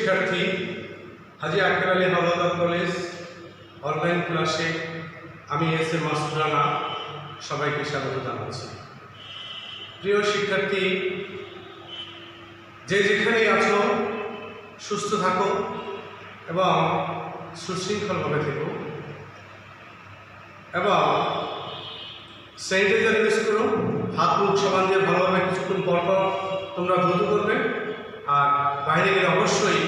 শিক্ষার্থী, হাজী Akbar Ali Howlader college online ক্লাসে আমি এস এ মাসুদ রানা সবাইকে স্বাগত জানাচ্ছি। প্রিয় শিক্ষার্থী, যে যেখানেই আছো সুস্থ থাকো এবং সুশৃঙ্খলভাবে থেকো এবং স্যানিটাইজার ইউজ করো। হাত মুখ সাবান দিয়ে ভালোভাবে কিছুক্ষণ পর পর তোমরা ধৌত করবে। আর বাইরে গেলে অবশ্যই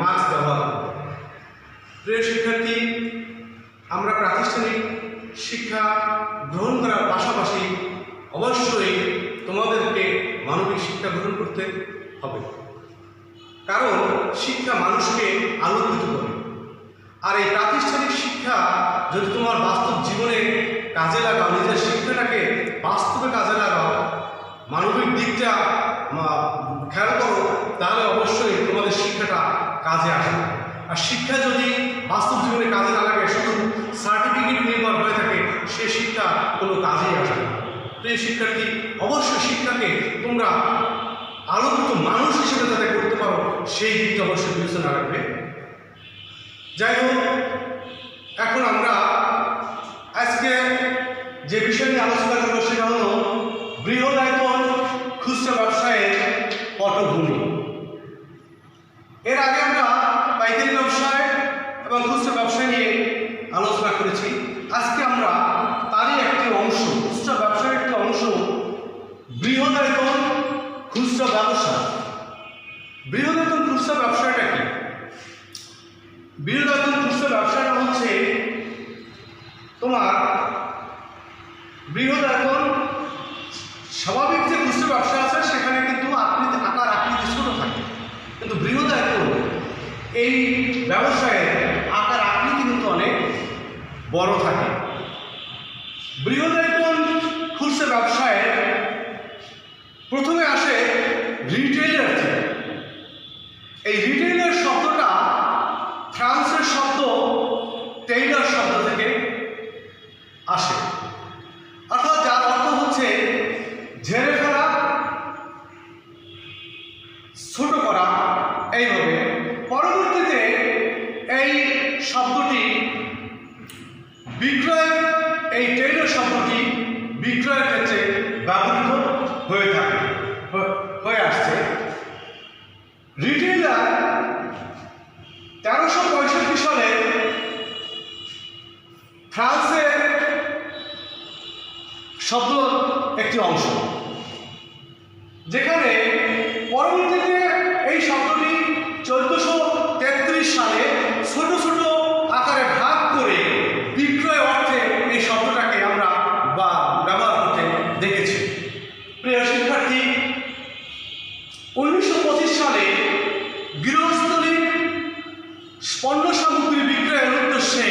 মাস্ক ব্যবহার করবে। প্রিয় শিক্ষার্থী, আমরা প্রাতিষ্ঠানিক শিক্ষা গ্রহণ করার পাশাপাশি অবশ্যই তোমাদেরকে মানবিক শিক্ষা গ্রহণ করতে হবে, কারণ শিক্ষা মানুষকে আলোকিত করে। আর এই প্রাতিষ্ঠানিক শিক্ষা যদি তোমার বাস্তব জীবনে কাজে লাগাও, নিজের শিক্ষাটাকে বাস্তবে কাজে লাগাও, মানবিক দিকটা খেয়াল করো, তাহলে অবশ্যই তোমাদের শিক্ষাটা কাজে আসবে। আর শিক্ষা যদি বাস্তব জীবনে কাজে না লাগে, শুধু সার্টিফিকেট নির্ভর হয়ে থাকে, সে শিক্ষা কোনো কাজেই আসবে না। প্রিয় শিক্ষার্থী, অবশ্যই শিক্ষাকে তোমরা আলোকিত মানুষ হিসেবে যাতে করতে পারো, সেই দিকটা অবশ্যই বিবেচনা রাখবে। যাই হোক, এখন আমরা আজকে যে বিষয় নিয়ে আলোচনা করবো সেটা হলো বৃহদায়তন খুচরা ব্যবসায়ের পটভূমি। এর আগে আমরা পাইকারি ব্যবসায় এবং খুচরা ব্যবসা নিয়ে আলোচনা করেছি। আজকে আমরা তারই একটি অংশ, খুচরা ব্যবসার একটি অংশ, বৃহদায়তন খুচরা ব্যবসা। বৃহদায়তন খুচরা ব্যবসাটা কি? বৃহদায়তন খুচরা ব্যবসাটা হচ্ছে তোমার বৃহদায়তন। স্বাভাবিক যে খুচরা ব্যবসা আছে সেখানে কিন্তু আকার আকৃতি ছোট থাকে, কিন্তু বৃহদায়তন এই ব্যবসায়ের আকার আকৃতি কিন্তু অনেক বড় থাকে। বৃহদায়তন খুচরা ব্যবসায় প্রথমে আসে রিটেইলার থেকে। এই রিটেইলার শব্দটা ফ্রান্সের শব্দ টেইলার শব্দ থেকে আসে, অর্থাৎ যার অর্থ হচ্ছে ঝেড়ে ফেলা, ছোট করা। এইভাবে পরবর্তীতে এই শব্দটি বিক্রয়, এই টেইলার শব্দটি বিক্রয়ের ক্ষেত্রে ব্যবহৃত হয়ে আসছে। রিটেইলার 1365 সালে ফ্রান্সের শব্দ একটি অংশ, যেখানে পরবর্তীতে এই শব্দটি 1433 সালে ছোট ছোট আকারে ভাগ করে বিক্রয় অর্থে এই শব্দটাকে আমরা ব্যবহার করতে দেখেছি। প্রিয় শিক্ষার্থী, 1925 সালে গৃহস্থলী পণ্য সামগ্রী বিক্রয়ের উদ্দেশ্যে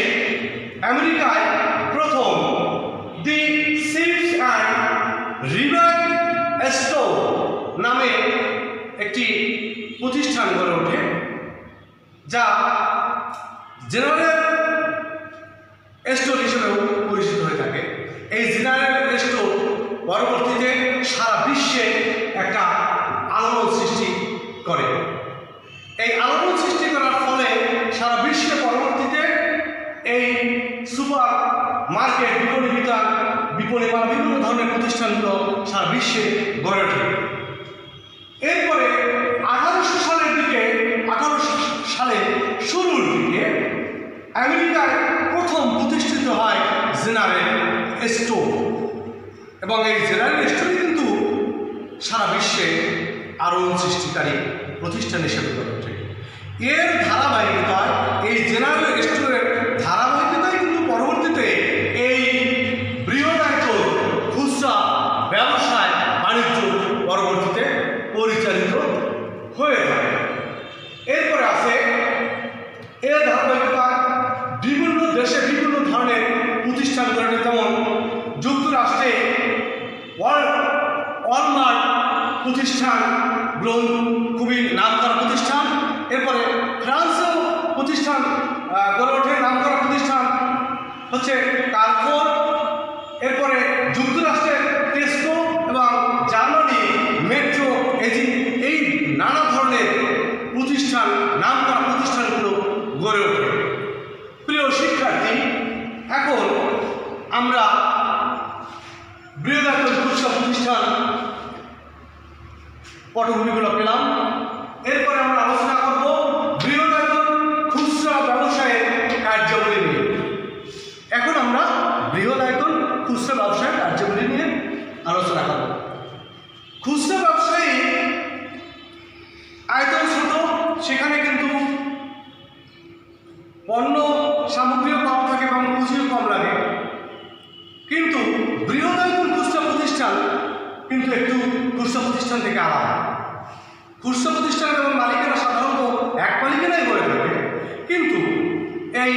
আমেরিকায় প্রথম দি শিপস অ্যান্ড রিভার স্টোর নামে একটি প্রতিষ্ঠান গড়ে ওঠে, যা জেনারেল স্টোর হিসেবেও পরিচিত হয়ে থাকে। এই জেনারেল স্টোর পরবর্তীতে সারা বিশ্বে একটা আলোড়ন সৃষ্টি করে। এই আলোড়ন সৃষ্টি করার ফলে সারা বিশ্বে পরবর্তীতে এই সুপার মার্কেট, বিপণী বা বিভিন্ন ধরনের প্রতিষ্ঠানগুলো সারা বিশ্বে গড়ে ওঠে। এরপরে 1800 সালের শুরুর দিকে আমেরিকায় প্রথম প্রতিষ্ঠিত হয় জেনারেল স্টোর, এবং এই জেনারেল স্টোরই কিন্তু সারা বিশ্বে আলোড়ন সৃষ্টিকারী প্রতিষ্ঠান হিসেবে গড়ে ওঠে। এর ধারাবাহিকতায়, এই জেনারেল স্টোরের ধারাবাহিকতায় কিন্তু পরবর্তীতে এই বৃহদায়তন খুচরা ব্যবসায় বাণিজ্য পরবর্তীতে পরিচালিত হয়ে থাকে। এরপরে আছে এর ধারাবাহিকতায় বিভিন্ন দেশে বিভিন্ন ধরনের প্রতিষ্ঠান গড়ে ওঠে। যেমন যুক্তরাষ্ট্রে ওয়ালমার্ট প্রতিষ্ঠান খুবই নামকরা প্রতিষ্ঠান। এরপরে ফ্রান্সেও প্রতিষ্ঠান গড়ে ওঠে, নামকরা প্রতিষ্ঠান হচ্ছে কারফোর। এরপরে যুক্তরাষ্ট্রের টেস্কো এবং জার্মানি মেট্রো, এই নানা ধরনের পটভূমিগুলো পেলাম। এরপরে আমরা আলোচনা করব বৃহদায়তন খুচরা ব্যবসায়ের কার্যাবলী নিয়ে। এখন আমরা বৃহদায়তন খুচরা ব্যবসায়ের কার্যাবলী নিয়ে আলোচনা করব। খুচরা ব্যবসায়ী আয়তন ছোট, সেখানে কিন্তু পণ্য সামগ্রীও কম থাকে এবং পুঁজিও কম লাগে। কিন্তু বৃহদায়তন খুচরা প্রতিষ্ঠান কিন্তু একটু খুচরা প্রতিষ্ঠান থেকে আলাদা। খুচরা প্রতিষ্ঠানের এবং মালিকেরা সাধারণত এক মালিকেরাই হয়ে থাকে, কিন্তু এই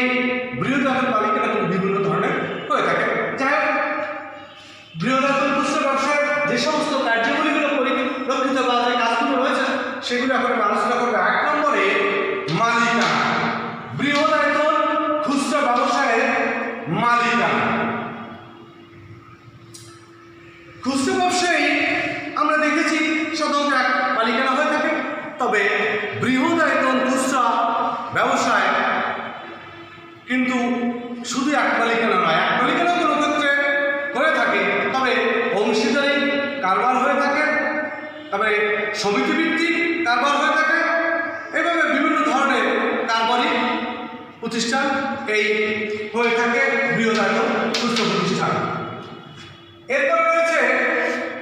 বৃহদায়তন মালিকেরা কিন্তু বিভিন্ন ধরনের হয়ে থাকে। যাই হোক, বৃহদায়তন খুচরা ব্যবসায় যে সমস্ত কার্যাবলীগুলো পরিলক্ষিত বা যে কাজগুলো রয়েছে সেগুলো এখন আলোচনা করবে। 1 নম্বরে মালিকানা। বৃহদায়তন খুচরা ব্যবসায়ের মালিকানা। খুচরা ব্যবসায়ী আমরা দেখেছি সাধারণত এক মালিকানা হয়ে থাকে, তবে বৃহদায়তন খুচরা ব্যবসায় কিন্তু শুধু এক মালিকানা নয়, এক মালিকানা কোনো ক্ষেত্রে হয়ে থাকে, তবে অংশীদারি কারবার হয়ে থাকে, তবে সমিতিভিত্তিক কারবার হয়ে থাকে। এভাবে বিভিন্ন ধরনের কারবারি প্রতিষ্ঠান এই হয়ে থাকে বৃহদায়তন খুচরা প্রতিষ্ঠান। এরপর রয়েছে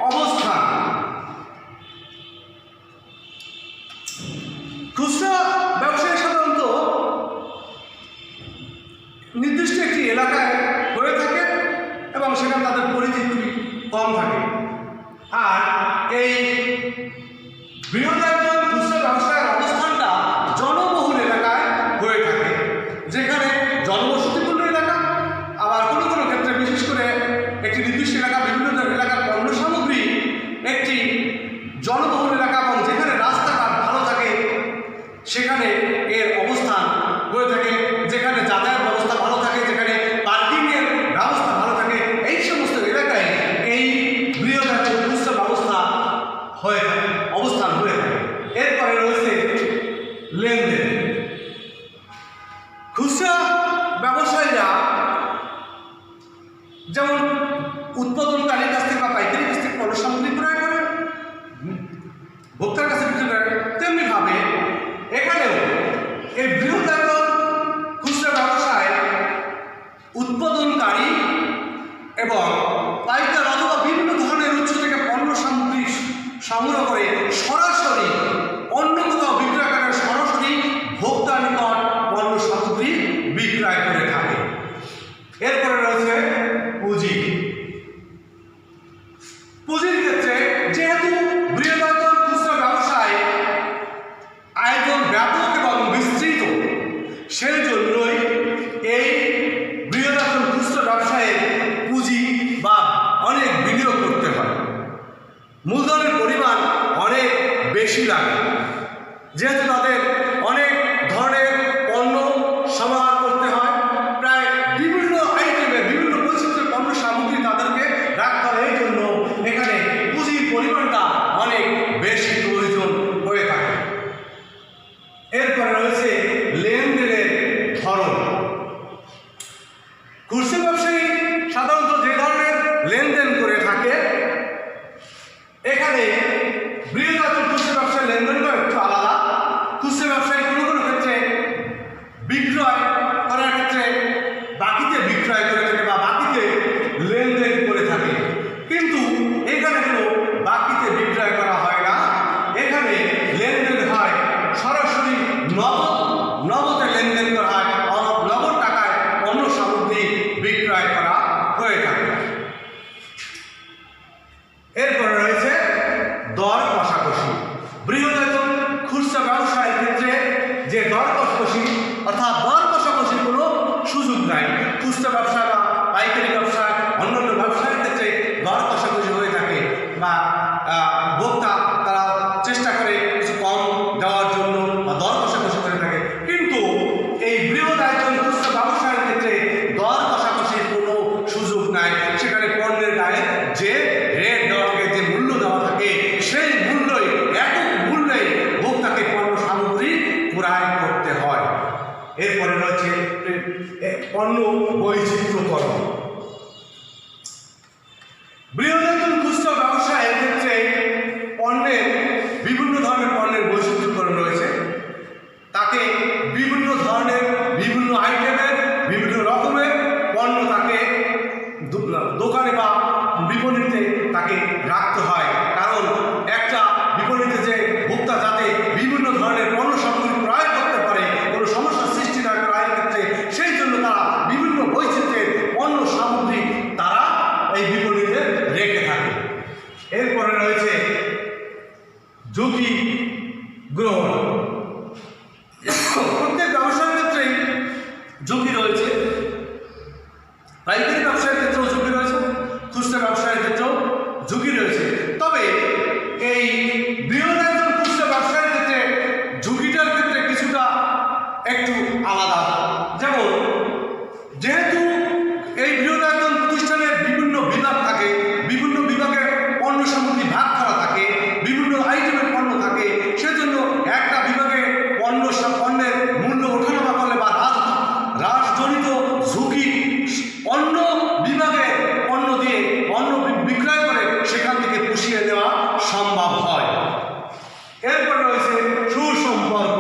অবস্থান। খুচরা ব্যবসায়ী সাধারণত নির্দিষ্ট একটি এলাকায় হয়ে থাকে এবং সেখানে তাদের পরিধি খুবই কম থাকে। আর এই বৃহদায়তন খুচরা ব্যবসায়ের অবস্থানটা জনবহুল এলাকায় হয়ে থাকে, যেখানে জনবসতিপূর্ণ এলাকা, আবার কোনো কোনো ক্ষেত্রে বিশেষ করে একটি নির্দিষ্ট এলাকা, বিভিন্ন এলাকার পণ্য সামগ্রী একটি জনবহুল এলাকা এবং যেখানে রাস্তাঘাট ভালো থাকে সেখানে এর অবস্থান হয়ে থাকে, যেখানে যাতায়াত ব্যবস্থা ভালো থাকে, যেখানে পার্কিংয়ের ব্যবস্থা ভালো থাকে, এই সমস্ত এলাকায় এই বৃহদায়তন খুচরা ব্যবস্থা হয়ে থাকে, অবস্থান হয়ে থাকে। এরপরে রয়েছে লেনদেন। খুচরা ব্যবসায়ীরা যেমন উৎপাদনকারীর কাছ থেকে বা পাইকারির কাছ থেকে পণ্য সামগ্রী ক্রয় করে ভোক্তার কাছে বিক্রি করে, তেমনিভাবে এখানেও এই বৃহদায়তন খুচরা ব্যবসায় উৎপাদনকারী এবং পাইকার অথবা বিভিন্ন ধরনের উৎস থেকে পণ্য সামগ্রী সংগ্রহ করে সরাসরি অন্য কোথাও বিক্রয় করে সরাসরি ভোক্তার নিকট পণ্য সামগ্রী বিক্রয় করে থাকে। এরপরে রয়েছে পুঁজি। পুঁজির ক্ষেত্রে যেহেতু বৃহদায়তন খুচরা ব্যবসায় আয়তন ব্যাপক এবং বিস্তৃত, সেই জন্যই এই বৃহদায়তন খুচরা ব্যবসায়ে পুঁজি বা অনেক বিনিয়োগ করতে হয়, মূলধনের পরিমাণ অনেক বেশি লাগে, যেহেতু তাদের অনেক ধরনের পণ্য সমাহার করতে হয়, প্রায় বিভিন্ন আইটেমের বিভিন্ন বৈচিত্র্যের পণ্য সামগ্রী তাদেরকে রাখতে হয়, এই জন্য এখানে পুঁজির পরিমাণটা অনেক বেশি প্রয়োজন হয়ে থাকে। এরপরে রয়েছে লেনদেনের ধরন। খুচরা ব্যবসায়ী সাধারণত যে ধরনের লেনদেন করে থাকে, এখানে বৃহদায়তন খুচরা ব্যবসায় লেনদেনটা একটু আলাদা। খুচরা ব্যবসায়ী কোনো কোনো ক্ষেত্রে বিক্রয় করার ক্ষেত্রে বাকিতে বিক্রয় করে থাকে বা বাকিতে লেনদেন করে থাকে, কিন্তু এখানে কোনো বাকিতে বিক্রয় করা হয় না, এখানে লেনদেন হয় সরাসরি নগদে লেনদেন করা হয়, নগদ টাকায় পণ্য সামগ্রী বিক্রয় করা হয়ে থাকে। এরপরে রয়েছে দর কষাকষি। বৃহদায়তন খুচরা ব্যবসায়ের ক্ষেত্রে যে দর কষাকষি অর্থাৎ দর কষাকষির কোনো সুযোগ নাই। খুচরা ব্যবসা বা পাইকারি ব্যবসা অন্যান্য ব্যবসায়ের ক্ষেত্রে দর কষাকষি হয়ে থাকে বা ভোক্তা তারা চেষ্টা করে কিছু কম দেওয়ার জন্য বা দর কষাকষি করে থাকে, কিন্তু এই বৃহদায়তন খুচরা ব্যবসায়ের ক্ষেত্রে দর কষাকষির কোনো সুযোগ নাই। সেখানে পণ্যের গায়ে যে রেট দেওয়া থাকে, যে মূল্য দেওয়া থাকে, সেই মূল্যই একক মূল্যে ভোক্তাকে পণ্য সামগ্রী ক্রয় করতে হয়। এরপরে রয়েছে পণ্য বৈচিত্র্যকরণ। বৃহদায়তন খুচরা ব্যবসায়ের ক্ষেত্রে পণ্যের আলাদা। যেমন যেহেতু এই বৃহদায়তন প্রতিষ্ঠানের বিভিন্ন বিভাগ থাকে, বিভিন্ন বিভাগে পণ্য সামগ্রী ভাগ করা থাকে, বিভিন্ন আইটেমের পণ্য থাকে, সেজন্য একটা বিভাগে পণ্যের মূল্য ওঠানামা করলে বা হ্রাসজনিত ঝুঁকি অন্য বিভাগে পণ্য দিয়ে পণ্য বিক্রয় করে সেখান থেকে পুষিয়ে দেওয়া সম্ভব হয়। এরপর রয়েছে সুসম্পর্ক।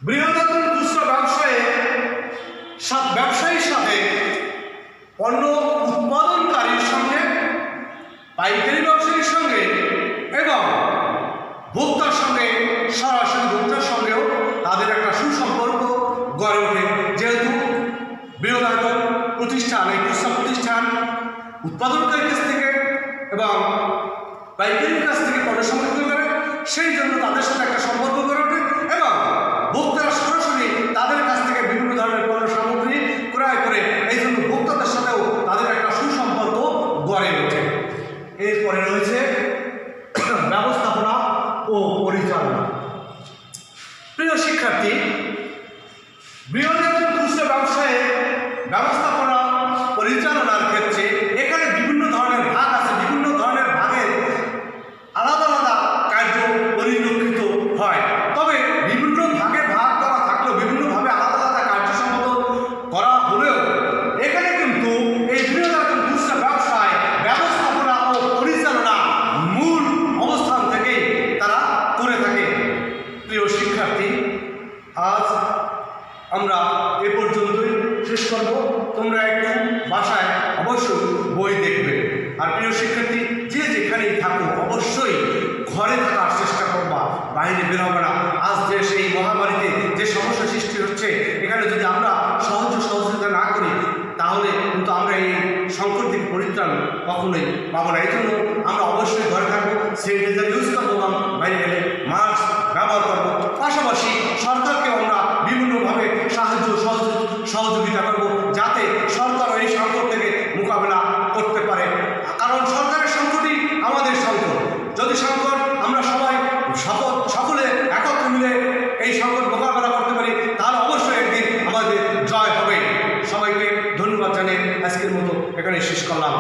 বৃহদায়তন খুচরা ব্যবসায়ীর সাথে পণ্য উৎপাদনকারীর সঙ্গে, পাইকারি ব্যবসায়ীর সঙ্গে এবং ভোক্তার সঙ্গে, সরাসরি ভোক্তার সঙ্গেও তাদের একটা সুসম্পর্ক গড়ে ওঠে। যেহেতু বৃহদায়তন প্রতিষ্ঠান, এই খুচরা প্রতিষ্ঠান উৎপাদনকারীর কাছ থেকে এবং পাইকারির কাছ থেকে পণ্য সংগ্রহ করে, সেই জন্য তাদের সাথে একটা সম্পর্ক গড়ে ওঠে এবং ভোক্তারা সরাসরি তাদের কাছ থেকে বিভিন্ন ধরনের পণ্য সামগ্রী ক্রয় করে, এই জন্য ভোক্তাদের সাথেও তাদের একটা সুসম্পর্ক গড়ে ওঠে। এরপরে রয়েছে ব্যবস্থাপনা ও পরিচালনা। প্রিয় শিক্ষার্থী, বৃহদায়তন খুচরা ব্যবসায়ে ব্যবস্থাপনা পরিচালনার ক্ষেত্রে এখানে বিভিন্ন ধরনের ভাগ আছে, বিভিন্ন ধরনের ভাগের আলাদা আলাদা কার্য পরিলক্ষিত হয়। তবে বিভিন্ন ভাগে ভাগ করা থাকলেও, বিভিন্নভাবে আলাদা আলাদা কার্য সম্পাদন করা হলেও, এখানে কিন্তু এই বৃহদায়তন খুচরা ব্যবসায় ব্যবস্থাপনা ও পরিচালনা মূল অবস্থান থেকেই তারা করে থাকে। প্রিয় শিক্ষার্থী, আজ আমরা এ পর্যন্তই শেষ করব। তোমরা একটু বাসায় অবশ্যই বই দেখবে। আর প্রিয় শিক্ষার্থী, যে যেখানেই থাকো অবশ্যই ঘরে থাকার চেষ্টা করবা, বাইরে বেরোবে না। আজ যে সেই মহামারীতে যে সমস্যা সৃষ্টি হচ্ছে, এখানে যদি আমরা সহযোগিতা না করি তাহলে কিন্তু আমরা এই সংকট থেকে পরিত্রাণ কখনোই পাবো না। এই জন্য আমরা অবশ্যই ঘরে থাকবো, স্যানিটাইজার ইউজ করবো, বাইরে গেলে মাস্ক ব্যবহার করবো। পাশাপাশি সরকারকে আমরা বিভিন্নভাবে সহযোগিতা করবো, যাতে সরকার এই সংকট থেকে মোকাবেলা করতে পারে। কারণ সরকারের সংকটই আমাদের সংকট। যদি সংকট আমরা সকলে একত্রে মিলে এই সংকট মোকাবেলা করতে পারি, তাহলে অবশ্যই একদিন আমাদের জয় হবে। সবাইকে ধন্যবাদ জানিয়ে আজকের মতো এখানে শেষ করলাম।